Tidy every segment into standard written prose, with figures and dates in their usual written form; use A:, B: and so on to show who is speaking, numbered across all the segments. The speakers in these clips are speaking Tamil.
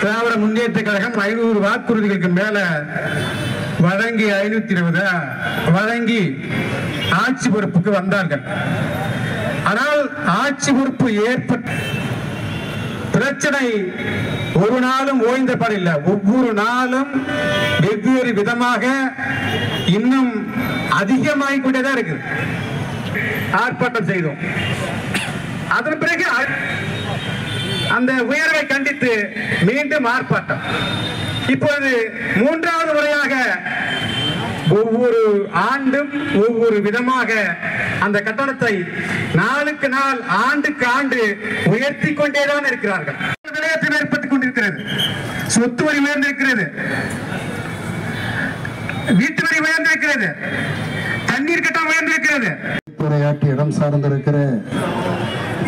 A: திராவிட முன்னேற்ற கழகம் 500 வாக்குறுதிகளுக்கு மேல வழங்கி 520 வழங்கி ஆட்சி பொறுப்புக்கு வந்தார்கள். ஆனால் ஆட்சி பொறுப்பு ஏற்பட்ட பிரச்சனை ஒரு நாளும் ஓய்ந்த பாடில்லை. ஒவ்வொரு நாளும் வெவ்வேறு விதமாக இன்னும் அதிகமாகிக் கொண்டேதான் இருக்குது. ஆர்ப்பாட்டம் செய்தோம். அதன் பிறகு அந்த உயர்வை கண்டித்து மீண்டும் ஆர்ப்பாட்டம். இப்பொழுது 3வது முறையாக ஒவ்வொரு ஆண்டும் ஒவ்வொரு விதமாக அந்த கட்டணத்தை நாளுக்கு நாள் ஆண்டுக்கு ஆண்டு உயர்த்தி கொண்டேதான் இருக்கிறார்கள். விலையேற்றம் ஏற்பட்டுக் கொண்டிருக்கிறது. சொத்து வரி உயர்ந்திருக்கிறது, வீட்டு வரி உயர்ந்திருக்கிறது, தண்ணீர் கட்டணம் உயர்ந்திருக்கிறது.
B: உரையாற்றி இடம் சார்ந்திருக்கிற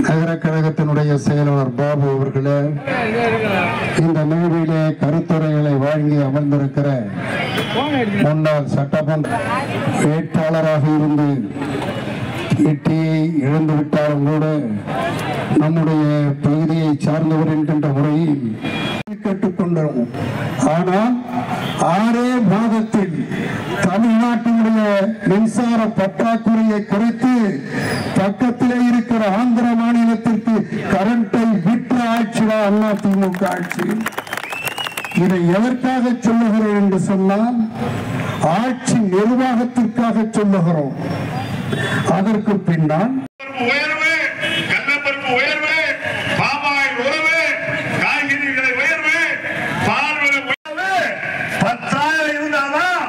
B: நகர கழகத்தினுடைய செயலாளர் பாபு அவர்களே, இந்த நிகழ்விலே கருத்துரைகளை வழங்கி அமர்ந்திருக்கிற முன்னாள் சட்டமன்ற வேட்பாளராக இருந்து வெற்றியை இழந்துவிட்டாலும் கூட நம்முடைய பகுதியை சார்ந்தவர் என்கின்ற முறையில் கேட்டுக்கொண்டோம். ஆனால் 6 மாதத்தில் தமிழ்நாட்டினுடைய மின்சார பற்றாக்குறையை குறைத்து பக்கத்திலே இருக்கிற ஆந்திர மாநிலத்திற்கு கரண்டை விற்ற ஆட்சி தான் அதிமுக ஆட்சி. இதை எதற்காக சொல்லுகிறேன் என்று சொன்னால், ஆட்சி நிர்வாகத்திற்காக சொல்லுகிறோம். அதற்கு பின்னால்
C: உயர்வு, கள்ளப்பருப்பு உயர்வு, பாமாயில் உறவு, காய்கறிகளை உயர்வு, பால் விலை உயர்வு 10,000 இருந்தாதான்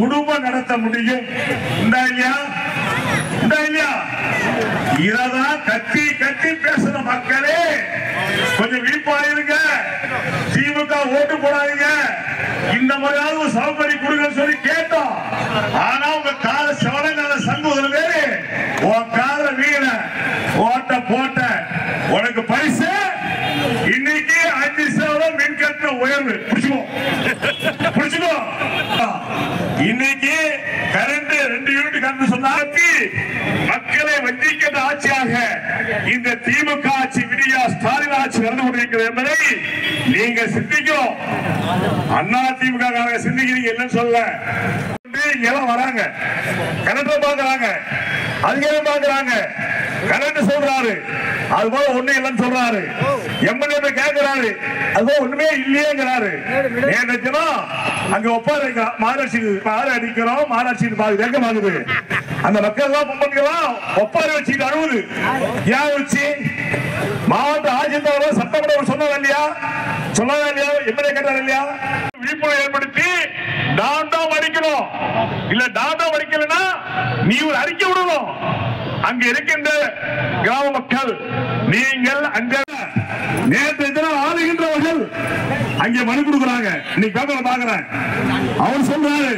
C: குடும்பம் நடத்த முடியும். இததான் கத்தி கத்தி பேசுற மக்களே, கொஞ்சம் விழிப்பாயிருங்க. திமுக ஓட்டு போடாதீங்க. இந்த முறையாவது சௌகரி கொடுங்க சொல்லி கேட்டோம். ஆனா உங்க கால செவனங்கால சங்கூதல் வேறு, உன் கால வீண ஓட்ட போட்ட உனக்கு பரிசு இன்னைக்கு 5,000 மின் கட்டண உயர்வு. புடிச்சுக்கோ. இன்னைக்கு கரண்ட் 2 யூனிட் கரண்ட் சொன்னாக்கி மக்களை வஞ்சிக்கின்ற ஆட்சியாக இந்த திமுக ஆட்சி, விடியா ஸ்டாலின் ஆட்சி நடந்து கொண்டிருக்கிறது என்பதை நீங்க சிந்திக்கணும். அண்ணா திமுக சிந்திக்கிறீங்க இல்லைன்னு சொல்ல. எல்லாம் வராங்க, கலெக்டர் பாக்குறாங்க, அதிகாரம் பாக்குறாங்க, கலெக்டர் சொல்றாரு அது போல ஒண்ணு இல்லைன்னு சொல்றாரு, எம்எல்ஏ கேட்கிறாரு அது போல ஒண்ணுமே இல்லையேங்கிறாரு. அங்க ஒப்பாரு மாநகராட்சி மாறு அடிக்கிறோம், மாநகராட்சி வேகமாகுது. அந்த மக்கள் எல்லாம் பொம்பளைலாம் ஒப்பாரி வச்சுட்டு அழுவுது. ஏன் வச்சு மாவட்ட ஆட்சியர் சட்டமன்ற சொன்னதா இல்லையா, எம்எல்ஏ கேட்டார் இல்லையா? விழிப்புணர்வு ஏற்படுத்தி டாண்டோம் அடிக்கணும். இல்ல டாண்டோம் அடிக்கலன்னா நீ ஒரு அறிக்கை விடணும். அங்க இருக்கின்ற கிராம மக்கள், நீங்கள் அங்க நேற்று தினம் ஆளுகின்றவர்கள் அங்கே மனு கொடுக்கிறாங்க. இன்னைக்கு பேப்பர்ல பாக்குறேன், அவர் சொல்றாரு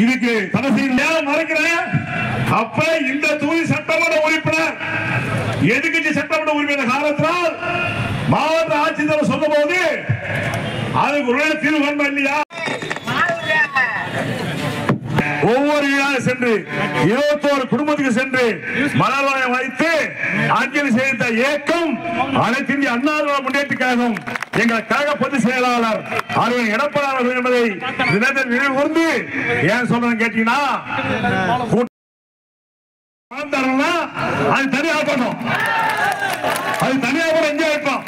C: இதுக்கு தடை செய்ய மறைக்கிறேன். அப்ப இந்த தொகுதி சட்டமன்ற உறுப்பினர், எதிர்கட்சி சட்டமன்ற உறுப்பினர் காலத்தினால் மாவட்ட ஆட்சித்தலைவர் சொல்லும் போது அதுக்கு ஒரு தீர்வு காண்பா இல்லையா? ஒவ்வொரு வீடாக சென்று 21 குடும்பத்துக்கு சென்று மலர் வளையம் வைத்து அஞ்சலி செய்த இயக்கம் அனைத்து இந்திய அண்ணா திராவிட முன்னேற்ற கழகம், எங்கள் கழக பொதுச் செயலாளர் அருண் எடப்பாடி என்பதை நினைவு கூர்ந்து ஏன் சொல்றேன்னு கேட்டீங்கன்னா, அது தனியாக பண்ணணும், அது தனியாக எங்கே வைப்போம்.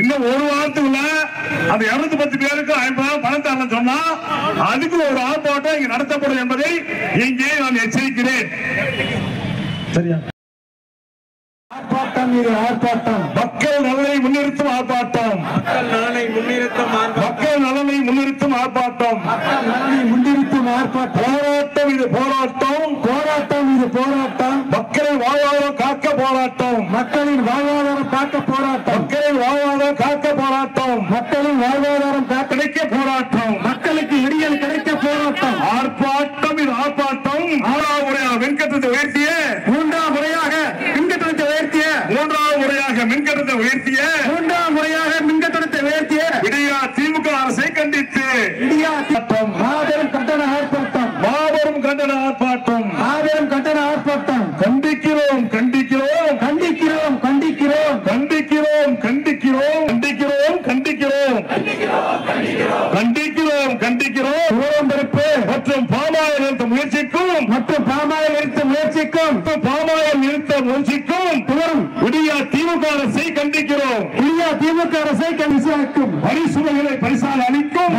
C: இன்னும் ஒரு வாரத்துக்குள்ள அந்த 210 பேருக்கு 50,000 பணம் தரணும் சொன்னா அதுக்கு ஒரு ஆர்ப்பாட்டம் இங்கு நடத்தப்படும் என்பதை இங்கே நான் எச்சரிக்கிறேன். சரியா?
B: ஆர்ப்பாட்டம், இது ஆர்ப்பாட்டம்,
C: மக்கள் நலனை முன்னிறுத்தும் ஆர்ப்பாட்டம்,
A: மக்கள் நலனை முன்னிறுத்தும்
C: மக்கள் நலனை முன்னிறுத்தும் ஆர்ப்பாட்டம்,
B: நலனை முன்னிறுத்தும் ஆர்ப்பாட்டம்,
C: போராட்டம் இது போராட்டம்,
B: போராட்டம் இது போராட்டம்,
C: மக்களின் வாழ்வாதாரம் காக்க போராட்டம்,
B: மக்களின் வாழ்வாதாரம் காக்க போராட்டம்,
C: மக்களின் வாழ்வாதாரம் காக்க போராட்டம்,
B: மக்களின் வாழ்வாதாரம்
C: கிடைக்க போராட்டம்,
B: மக்களுக்கு விடியல் கிடைக்க போராட்டம்,
C: ஆர்ப்பாட்டம் இது ஆர்ப்பாட்டம். 3வது முறையாக மின்கட்டணத்தை உயர்த்திய
B: 3வது முறையாக மின்கட்டணத்தை உயர்த்திய
C: 3வது முறையாக மின்கட்டணத்தை உயர்த்திய
B: 3வது முறையாக மின்கட்டணத்தை உயர்த்திய
C: விடியா திமுக அரசை கண்டித்து
B: இந்தியா திட்டம் மாபெரும் கட்டண ஆர்ப்பாட்டம்,
C: மாபெரும் கண்டன ஆர்ப்பாட்டம்,
B: மாபெரும் கட்டண ஆர்ப்பாட்டம்
C: கண்டிக்கிறோம் கண்டிக்கிறோம். கண்டிக்கிறோம் கண்டிக்கிறோம்.
B: உணவெடுப்பு
C: மற்றும் பாமாயில் நிறுத்த முயற்சிக்கும் பாமாயில் நிறுத்த முயற்சிக்கும் விடியா திமுக அரசை கண்டிக்கிறோம்.
B: திமுக அரசை கண்டிக்கும்
C: வரிசுமைகளை பரிசாக அளிக்கும்